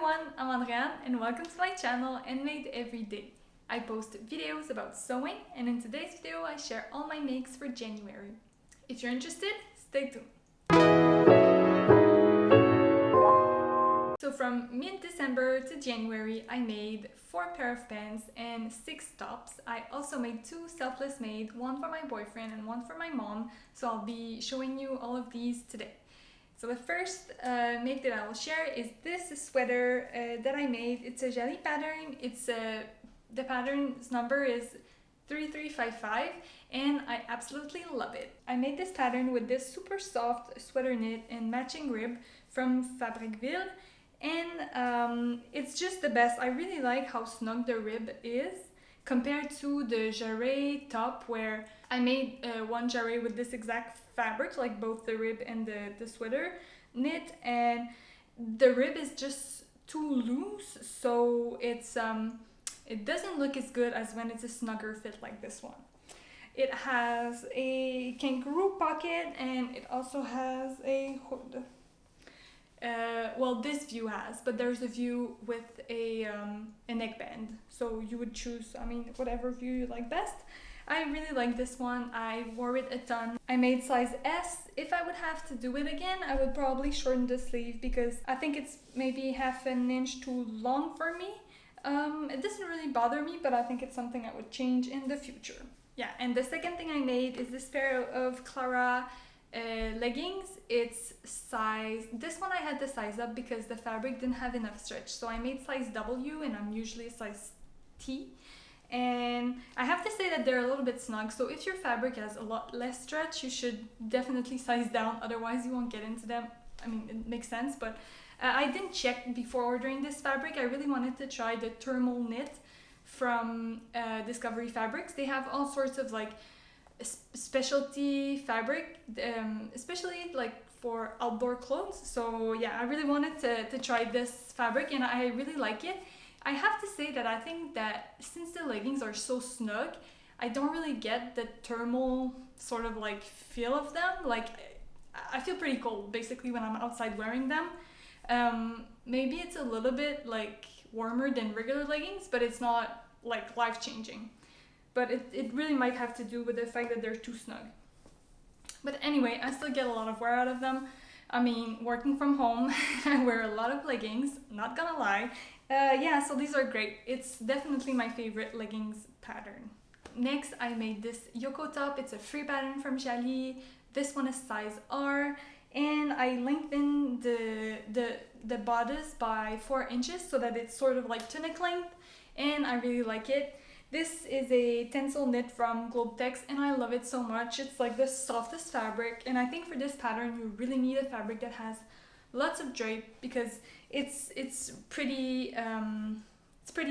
everyone, I'm Andréane and welcome to my channel Handmade Every Day. I post videos about sewing and in today's video I share all my makes for January. If you're interested, stay tuned. So from mid-December to January I made 4 pair of pants and 6 tops. I also made 2 selfless made, one for my boyfriend and one for my mom, so I'll be showing you all of these today. So the first make that I will share is this sweater that I made. It's a Jali pattern. The pattern's number is 3355 and I absolutely love it. I made this pattern with this super soft sweater knit and matching rib from Fabricville, and it's just the best. I really like how snug the rib is compared to the jarret top where I made one jarret with this exact fabric, like both the rib and the sweater knit, and the rib is just too loose, so it doesn't look as good as when it's a snugger fit like this one. It has a kangaroo pocket and it also has a hood. Well, this view has, but there's a view with a neckband, so you would choose, whatever view you like best. I really like this one. I wore it a ton. I made size S. If I would have to do it again, I would probably shorten the sleeve because I think it's maybe half an inch too long for me. It doesn't really bother me, but I think it's something I would change in the future. Yeah, and the second thing I made is this pair of Clara leggings. It's size, this one I had to size up because the fabric didn't have enough stretch, so I made size W and I'm usually a size T, and I have to say that they're a little bit snug, so if your fabric has a lot less stretch you should definitely size down, otherwise you won't get into them. It makes sense, but I didn't check before ordering this fabric. I really wanted to try the thermal knit from Discovery Fabrics. They have all sorts of like specialty fabric, especially like for outdoor clothes, so yeah, I really wanted to try this fabric and I really like it. I have to say that I think that since the leggings are so snug, I don't really get the thermal sort of like feel of them. Like I feel pretty cold basically when I'm outside wearing them. Maybe it's a little bit like warmer than regular leggings, but it's not like life-changing. But it really might have to do with the fact that they're too snug. But anyway, I still get a lot of wear out of them. Working from home, I wear a lot of leggings, not gonna lie. Yeah, so these are great. It's definitely my favorite leggings pattern. Next, I made this Yoko top. It's a free pattern from Jali. This one is size R, and I lengthened the bodice by 4 inches so that it's sort of like tunic length, and I really like it. This is a Tencel knit from Globetex and I love it so much. It's like the softest fabric, and I think for this pattern you really need a fabric that has lots of drape because it's pretty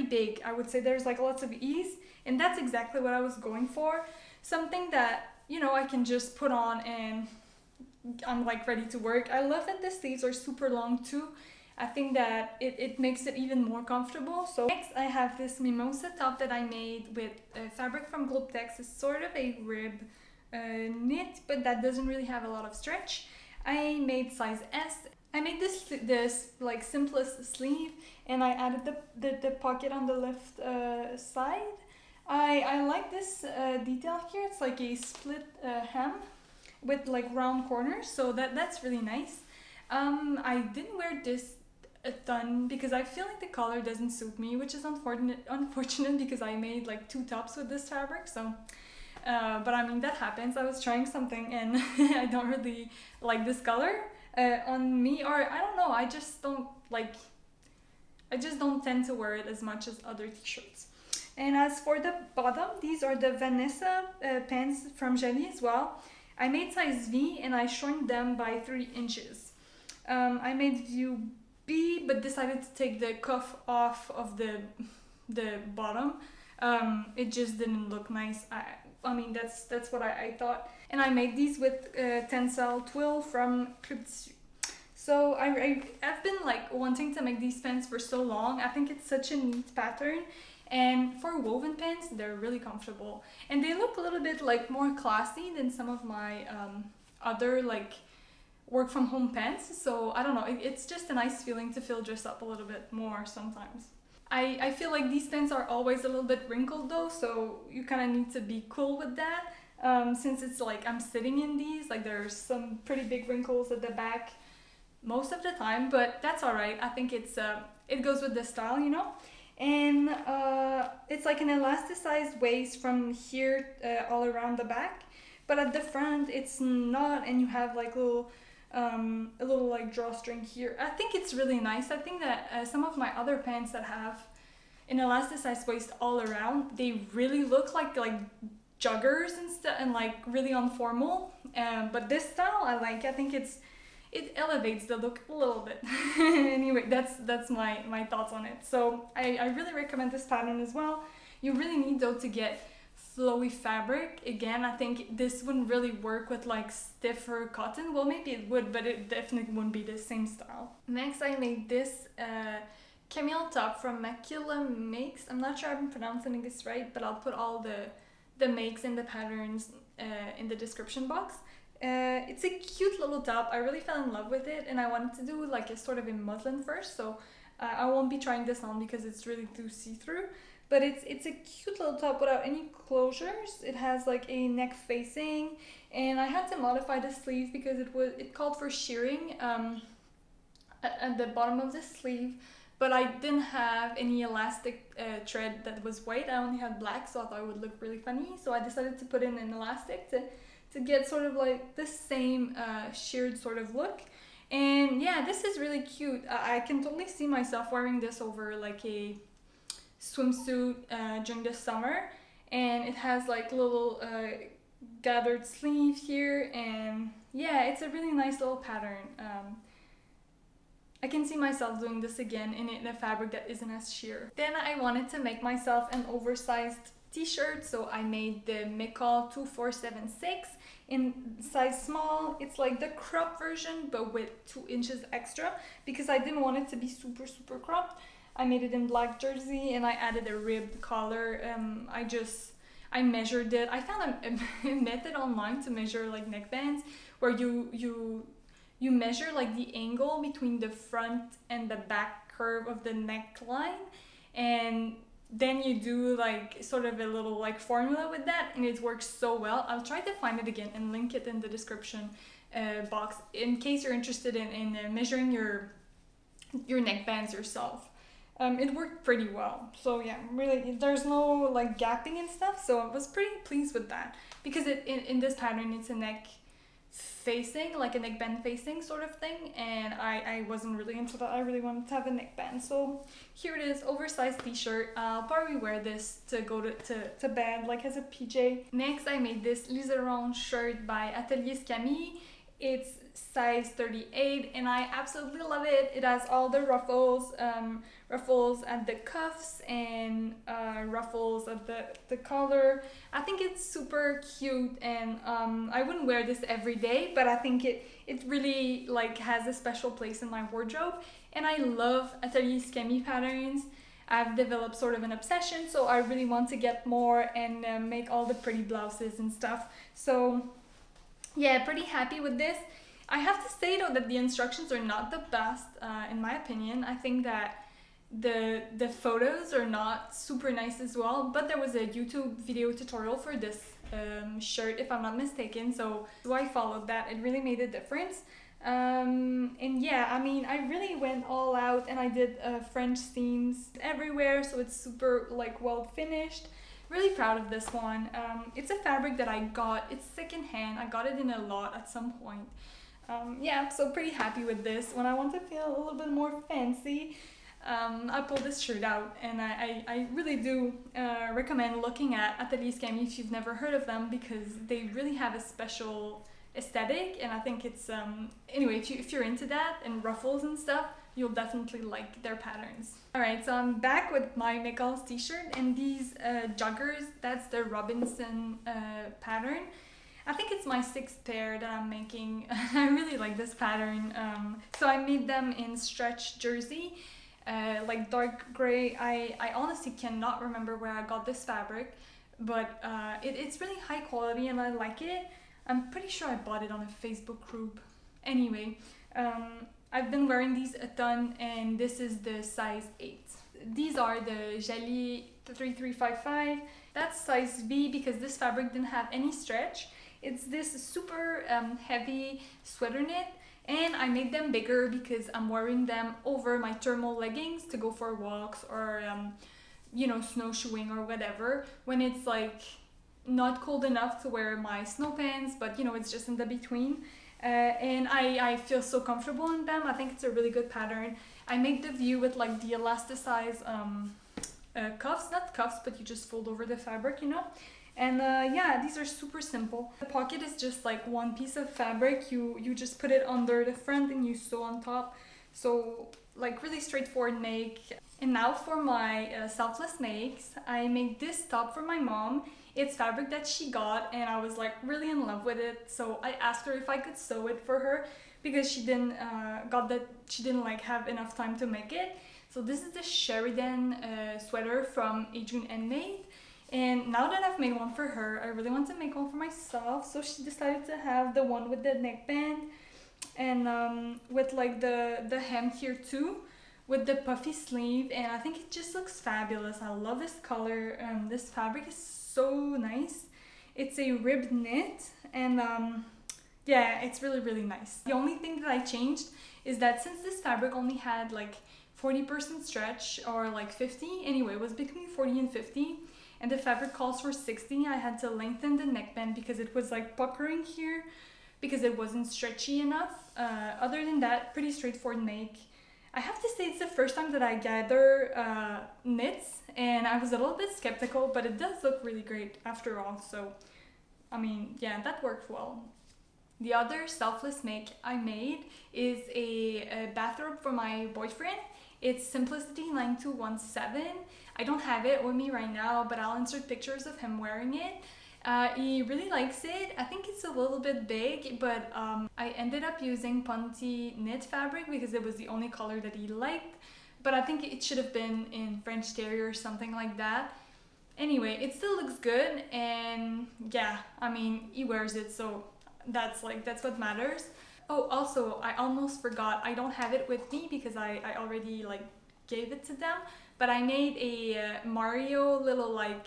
big. I would say there's like lots of ease, and that's exactly what I was going for. Something that, I can just put on and I'm like ready to work. I love that the sleeves are super long too. I think that it makes it even more comfortable. So next I have this mimosa top that I made with fabric from Globetex. It's sort of a rib knit, but that doesn't really have a lot of stretch. I made size S. I made this like simplest sleeve, and I added the pocket on the left side. I like this detail here. It's like a split hem with like round corners, so that's really nice. I didn't wear this a ton because I feel like the color doesn't suit me, which is unfortunate because I made like 2 tops with this fabric, so but that happens. I was trying something and I don't really like this color on me, or I don't know, I just don't tend to wear it as much as other t-shirts. And as for the bottom, these are the Vanessa pants from Jali as well. I made size V and I shrunk them by 3 inches. I made view B but decided to take the cuff off of the bottom. It just didn't look nice. That's what I thought. And I made these with Tencel twill from Club Tissu. So I've been like wanting to make these pants for so long. I think it's such a neat pattern. And for woven pants, they're really comfortable. And they look a little bit like more classy than some of my other like work from home pants. So I don't know, it's just a nice feeling to feel dressed up a little bit more sometimes. I feel like these pants are always a little bit wrinkled though, so you kind of need to be cool with that. Since it's like I'm sitting in these, like there's some pretty big wrinkles at the back most of the time, but that's alright. I think it goes with the style, you know? And it's like an elasticized waist from here all around the back, but at the front it's not, and you have like a little like drawstring here. I think it's really nice. I think that some of my other pants that have an elasticized waist all around, they really look like joggers and stuff, and like really informal. But this style I like. I think it elevates the look a little bit. Anyway, that's my thoughts on it. So I really recommend this pattern as well. You really need though to get flowy fabric. Again, I think this wouldn't really work with like stiffer cotton. Well, maybe it would, but it definitely wouldn't be the same style. Next, I made this camel top from Makilla Makes. I'm not sure I'm pronouncing this right, but I'll put all the makes and the patterns in the description box. It's a cute little top. I really fell in love with it, and I wanted to do like a sort of a muslin first, so I won't be trying this on because it's really too see-through. But it's a cute little top without any closures. It has like a neck facing, and I had to modify the sleeve because it called for shearing at the bottom of the sleeve, but I didn't have any elastic thread that was white. I only had black, so I thought it would look really funny. So I decided to put in an elastic to get sort of like the same sheared sort of look. And yeah, this is really cute. I can totally see myself wearing this over like a swimsuit during the summer, and it has like little gathered sleeve here, and yeah, it's a really nice little pattern. I can see myself doing this again in a fabric that isn't as sheer. Then I wanted to make myself an oversized t-shirt, so I made the Mekal 2476 in size small. It's like the crop version but with 2 inches extra because I didn't want it to be super cropped. I made it in black jersey and I added a ribbed collar. I measured it. I found a method online to measure like neckbands where you measure like the angle between the front and the back curve of the neckline, and then you do like sort of a little like formula with that, and it works so well. I'll try to find it again and link it in the description box in case you're interested in measuring your neckbands yourself. It worked pretty well. So yeah, really, there's no like gapping and stuff, so I was pretty pleased with that because in this pattern it's a neck facing, like a neckband facing sort of thing, and I wasn't really into that. I really wanted to have a neckband. So here it is, oversized t-shirt. I'll probably wear this to go to bed like as a PJ. Next, I made this Liseron shirt by Atelier Scamie. It's size 38 and I absolutely love it. It has all the ruffles at the cuffs and ruffles at the collar. I think it's super cute, and I wouldn't wear this every day, but I think it really like has a special place in my wardrobe. And I love Atelier Scamie patterns. I've developed sort of an obsession, so I really want to get more and make all the pretty blouses and stuff. So yeah, pretty happy with this. I have to say though that the instructions are not the best in my opinion. I think that the photos are not super nice as well, but there was a YouTube video tutorial for this shirt if I'm not mistaken, so I followed that. It really made a difference. And yeah, I mean, I really went all out and I did French seams everywhere, so it's super like well finished. Really proud of this one. It's a fabric that I got, it's secondhand. I got it in a lot at some point. Yeah, so pretty happy with this. When I want to feel a little bit more fancy, I pull this shirt out, and I really do recommend looking at Atelier Scamie if you've never heard of them, because they really have a special aesthetic, and I think it's anyway, if you're into that and ruffles and stuff, you'll definitely like their patterns. Alright, so I'm back with my Mekal's t-shirt, and these joggers, that's the Robinson pattern. I think it's my 6th pair that I'm making. I really like this pattern. So I made them in stretch jersey, like dark gray. I honestly cannot remember where I got this fabric, but it's really high quality and I like it. I'm pretty sure I bought it on a Facebook group. Anyway, I've been wearing these a ton, and this is the size 8. These are the Jali 3355. That's size V because this fabric didn't have any stretch. It's this super heavy sweater knit, and I made them bigger because I'm wearing them over my thermal leggings to go for walks or you know, snowshoeing or whatever, when it's like not cold enough to wear my snow pants, but you know, it's just in the between. And I feel so comfortable in them. I think it's a really good pattern. I made the view with like the elasticized cuffs, not cuffs, but you just fold over the fabric, you know. And yeah, these are super simple. The pocket is just like one piece of fabric. You just put it under the front and you sew on top. So like really straightforward make. And now for my selfless makes, I made this top for my mom. It's fabric that she got and I was like really in love with it. So I asked her if I could sew it for her because she didn't like have enough time to make it. So this is the Sheridan sweater from Adrian Handmade. And now that I've made one for her, I really want to make one for myself. So she decided to have the one with the neckband and with like the hem here too, with the puffy sleeve, and I think it just looks fabulous. I love this color. This fabric is so nice. It's a ribbed knit, and yeah, it's really nice. The only thing that I changed is that since this fabric only had like 40% stretch, or like 50, anyway, it was between 40 and 50, and the fabric calls for 60, I had to lengthen the neckband because it was like puckering here because it wasn't stretchy enough. Other than that, pretty straightforward make. I have to say it's the first time that I gather knits, and I was a little bit skeptical, but it does look really great after all. So, I mean, yeah, that worked well. The other selfless make I made is a bathrobe for my boyfriend. It's Simplicity 9217. I don't have it with me right now, but I'll insert pictures of him wearing it. He really likes it. I think it's a little bit big, but I ended up using Ponte knit fabric because it was the only color that he liked. But I think it should have been in French Terry or something like that. Anyway, it still looks good, and yeah, I mean, he wears it, so that's what matters. Oh, also, I almost forgot, I don't have it with me because I already like gave it to them, but I made a Mario little like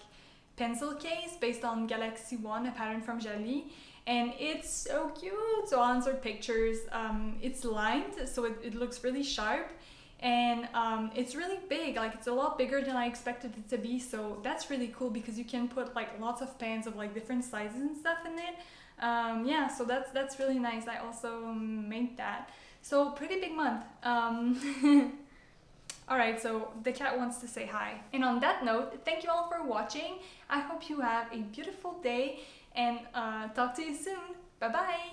pencil case based on Galaxy One, a pattern from Jali, and it's so cute. So I'll insert pictures. It's lined, so it looks really sharp, and it's really big. Like, it's a lot bigger than I expected it to be, so that's really cool because you can put like lots of pants of like different sizes and stuff in it. Yeah, so that's really nice. I also made that. So pretty big month. Alright, so the cat wants to say hi. And on that note, thank you all for watching. I hope you have a beautiful day, and talk to you soon. Bye bye!